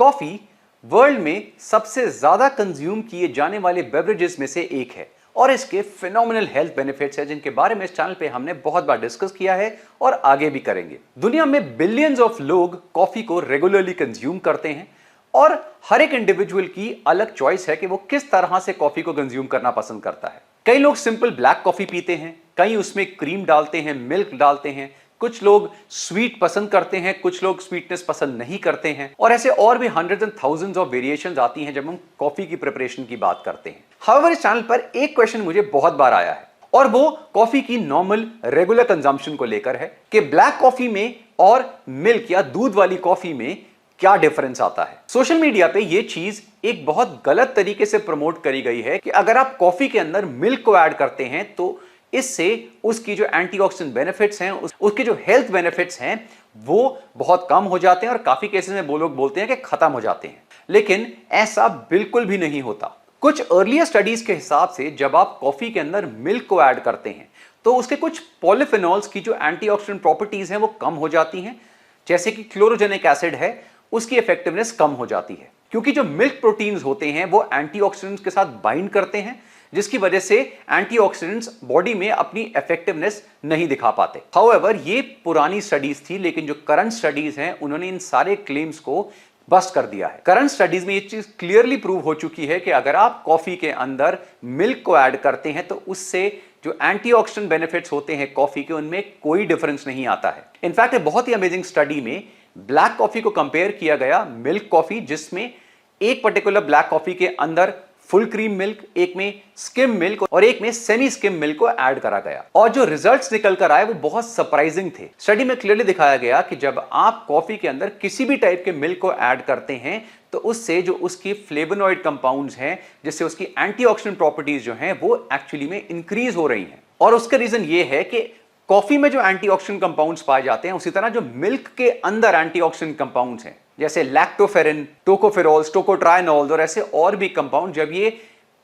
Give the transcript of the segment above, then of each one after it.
Coffee world में सबसे ज्यादा कंज्यूम किए जाने वाले बेवरेजेस में से एक है और इसके फिनोमिनल हेल्थ बेनिफिट्स हैं जिनके बारे में इस चैनल पे हमने बहुत बार डिस्कस किया है और आगे भी करेंगे। दुनिया में बिलियंस ऑफ लोग कॉफी को रेगुलरली कंज्यूम करते हैं और हर एक इंडिविजुअल की अलग चॉइस है कि वो किस तरह से कॉफी को कंज्यूम करना पसंद करता है। कई लोग सिंपल ब्लैक कॉफी पीते हैं, कई उसमें क्रीम डालते हैं, मिल्क डालते हैं, कुछ लोग स्वीट पसंद करते हैं, कुछ लोग स्वीटनेस पसंद नहीं करते हैं और ऐसे और भी hundreds and thousands of variations आती हैं जब हम कॉफी की प्रिपरेशन की बात करते हैं। हाउएवर इस चैनल पर एक क्वेश्चन मुझे बहुत बार आया है और वो कॉफी की नॉर्मल रेगुलर कंजम्पशन को लेकर है कि ब्लैक कॉफी में और मिल्क या दूध वाली कॉफी में क्या डिफरेंस आता है। सोशल मीडिया पे ये चीज एक बहुत गलत तरीके से प्रमोट करी गई है कि अगर आप कॉफी के अंदर मिल्क को ऐड करते हैं तो इससे उसकी जो एंटीऑक्सीडेंट बेनिफिट्स हैं, उसके जो हेल्थ बेनिफिट्स हैं वो बहुत कम हो जाते हैं और काफी केसेस में वो लोग बोलते हैं कि खत्म हो जाते हैं, लेकिन ऐसा बिल्कुल भी नहीं होता। कुछ अर्लियर स्टडीज के हिसाब से जब आप कॉफी के अंदर मिल्क को ऐड करते हैं तो उसके कुछ पॉलीफिनॉल्स की जो एंटीऑक्सीडेंट प्रॉपर्टीज हैं वो कम हो जाती हैं, जैसे कि क्लोरोजेनिक एसिड है, उसकी इफेक्टिवनेस कम हो जाती है क्योंकि जो मिल्क प्रोटीन्स होते हैं वो एंटीऑक्सीडेंट्स के साथ बाइंड करते हैं जिसकी वजह से एंटीऑक्सीडेंट्स बॉडी में अपनी इफेक्टिवनेस नहीं दिखा पाते। हाउएवर ये पुरानी स्टडीज थी, लेकिन जो करंट स्टडीज हैं उन्होंने इन सारे क्लेम्स को बस्ट कर दिया है। करंट स्टडीज में ये चीज क्लियरली प्रूव हो चुकी है कि अगर आप कॉफी के अंदर मिल्क को ऐड करते हैं तो उससे जो एंटीऑक्सीडेंट बेनिफिट्स होते हैं कॉफी के उनमें कोई डिफरेंस नहीं आता है। इनफैक्ट एक बहुत ही अमेजिंग स्टडी में ब्लैक कॉफी को कंपेयर किया गया मिल्क कॉफी, जिसमें एक पर्टिकुलर ब्लैक कॉफी के अंदर फुल क्रीम मिल्क, एक में स्किम मिल्क और एक में सेमी स्किम मिल्क को ऐड करा गया और जो रिजल्ट्स निकल कर आए वो बहुत सरप्राइजिंग थे। स्टडी में क्लियरली दिखाया गया कि जब आप कॉफी के अंदर किसी भी टाइप के मिल्क को ऐड करते हैं तो उससे जो उसकी फ्लेवोनॉइड कंपाउंड्स हैं, जिससे उसकी एंटीऑक्सीडेंट प्रॉपर्टीज जो हैं वो एक्चुअली में इंक्रीज हो रही हैं। और उसका रीजन ये है कि कॉफी में जो एंटीऑक्सीडेंट कंपाउंड्स पाए जाते हैं उसी तरह जो मिल्क के अंदर एंटीऑक्सीडेंट कंपाउंड्स हैं जैसे लैक्टोफेरिन, टोकोफेरोल्स, टोकोट्राइनॉल और ऐसे और भी कंपाउंड जब ये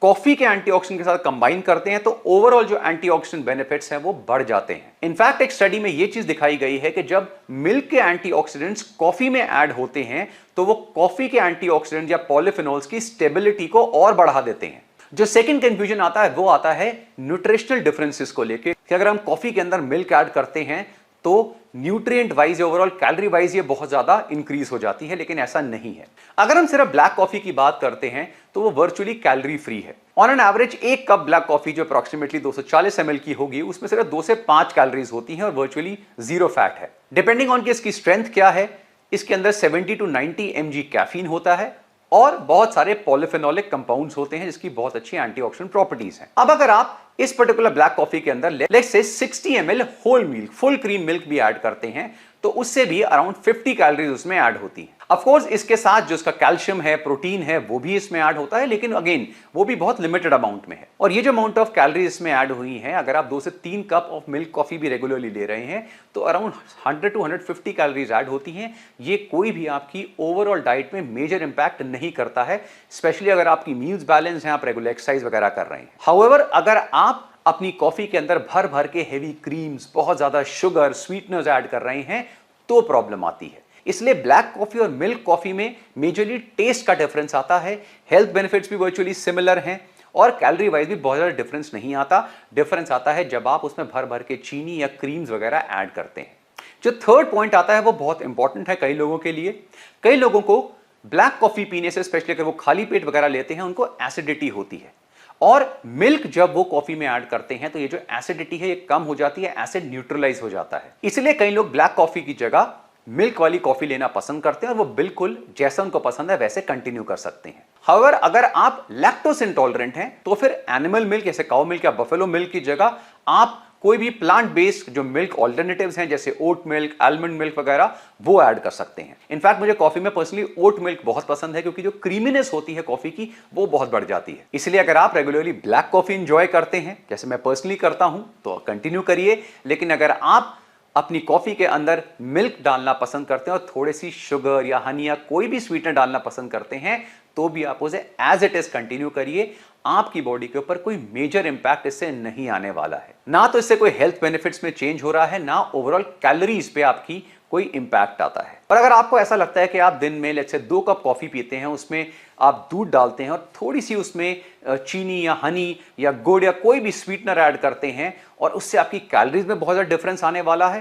कॉफी के एंटीऑक्सीडेंट के साथ कंबाइन करते हैं तो ओवरऑल जो एंटीऑक्सीडेंट बेनिफिट्स हैं वो बढ़ जाते हैं। इनफैक्ट एक स्टडी में ये चीज दिखाई गई है कि जब मिल्क के एंटीऑक्सीडेंट्स कॉफी में ऐड होते हैं तो वो कॉफी के एंटीऑक्सीडेंट या पॉलीफिनॉल्स की स्टेबिलिटी को और बढ़ा देते हैं। जो सेकंड कंफ्यूजन आता है वो आता है न्यूट्रिशनल डिफरेंसेस को लेके कि अगर हम कॉफी के अंदर मिल्क ऐड करते हैं तो nutrient wise overall calorie wise ये बहुत ज्यादा इंक्रीज हो जाती है, लेकिन ऐसा नहीं है। अगर हम सिर्फ ब्लैक कॉफी की बात करते हैं तो वो वर्चुअली कैलोरी फ्री है। ऑन एन एवरेज एक कप ब्लैक कॉफी जो अप्रोक्सीमेटली 240 ml की होगी उसमें सिर्फ 2 से 5 कैलोरीज होती हैं और वर्चुअली जीरो फैट है। डिपेंडिंग ऑन कि इसकी स्ट्रेंथ क्या है, इसके अंदर 70 to 90 mg कैफीन होता है और बहुत सारे पॉलीफेनोलिक कंपाउंड्स होते हैं जिसकी बहुत अच्छी एंटीऑक्सीडेंट प्रॉपर्टीज हैं। अब अगर आप इस पर्टिकुलर ब्लैक कॉफी के अंदर लेट्स से 60 ml whole milk, full cream milk भी ऐड करते हैं तो उससे भी अराउंड 50 कैलोरीज उसमें ऐड होती है। ऑफ कोर्स इसके साथ जो इसका कैल्शियम है, प्रोटीन है, वो भी इसमें ऐड होता है, लेकिन अगेन वो भी बहुत लिमिटेड अमाउंट में है। और ये जो अमाउंट ऑफ कैलोरीज इसमें ऐड हुई है, अगर आप 2 से 3 कप ऑफ मिल्क कॉफी भी रेगुलरली ले रहे हैं तो अराउंड 100 to 150 कैलोरीज ऐड होती हैं। ये कोई भी आपकी ओवरऑल डाइट में मेजर इंपैक्ट नहीं करता है, स्पेशली अगर आपकी मील्स बैलेंस हैं, आप रेगुलर एक्सरसाइज वगैरह कर रहे हैं। हाउएवर अगर आप अपनी कॉफी के अंदर भर भर के हेवी क्रीम्स, बहुत ज्यादा शुगर, स्वीटनर्स ऐड कर रहे हैं तो प्रॉब्लम आती है। इसलिए ब्लैक कॉफी और मिल्क कॉफी में मेजरली टेस्ट का डिफरेंस आता है, हेल्थ बेनिफिट्स भी वर्चुअली सिमिलर हैं और कैलोरी वाइज भी बहुत ज्यादा डिफरेंस नहीं आता। डिफरेंस आता है जब आप उसमें भर भर के चीनी या क्रीम्स वगैरह ऐड करते हैं। जो थर्ड पॉइंट आता है वो बहुत इंपॉर्टेंट है कई लोगों के लिए। कई लोगों को ब्लैक कॉफी पीने से, स्पेशली अगर वो खाली पेट वगैरह लेते हैं, उनको एसिडिटी होती है और मिल्क जब वो कॉफी में ऐड करते हैं तो ये जो एसिडिटी है ये कम हो जाती है, एसिड न्यूट्रलाइज हो जाता है। इसलिए कई लोग ब्लैक कॉफी की जगह मिल्क वाली कॉफी लेना पसंद करते हैं और वो बिल्कुल जैसा उनको पसंद है वैसे कंटिन्यू कर सकते हैं। हाउएवर अगर आप लैक्टोज इंटॉलरेंट हैं तो फिर एनिमल मिल्क जैसे काउ मिल्क या बफेलो मिल्क की जगह आप कोई भी प्लांट बेस्ड जो मिल्क ऑल्टरनेटिव्स हैं जैसे ओट मिल्क, आलमंड मिल्क वगैरह वो ऐड कर सकते हैं। इनफैक्ट मुझे कॉफी में पर्सनली ओट मिल्क बहुत पसंद है क्योंकि जो क्रीमीनेस होती है कॉफी की वो बहुत बढ़ जाती है। इसलिए अगर आप रेगुलरली ब्लैक कॉफी एंजॉय करते हैं जैसे मैं पर्सनली करता हूं तो कंटिन्यू करिए, लेकिन अगर आप अपनी कॉफी के अंदर मिल्क डालना पसंद करते हैं और थोड़ी सी शुगर या हनी या कोई भी स्वीटनर डालना पसंद करते हैं तो भी आप उसे एज इट इज कंटिन्यू करिए। आपकी बॉडी के ऊपर कोई मेजर इंपैक्ट इससे नहीं आने वाला है। ना तो इससे कोई हेल्थ बेनिफिट्स में चेंज हो रहा है, ना ओवरऑल कैलोरीज पे आपकी कोई इंपैक्ट आता है। और अगर आपको ऐसा लगता है कि आप दिन में लेट्स से 2 कप कॉफी पीते हैं, उसमें आप दूध डालते हैं और थोड़ी सी उसमें चीनी या हनी या गुड़ या कोई भी स्वीटनर ऐड करते हैं और उससे आपकी कैलोरीज में बहुत ज़्यादा डिफरेंस आने वाला है,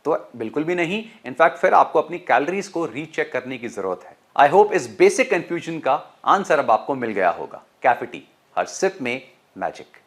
तो बिल्कुल भी नहीं। इनफैक्ट फिर आपको अपनी कैलोरीज को रीचेक करने की जरूरत है। आई होप इस बेसिक कंफ्यूजन का आंसर अब आपको मिल गया होगा। कैफे टी, हर सिप में मैजिक।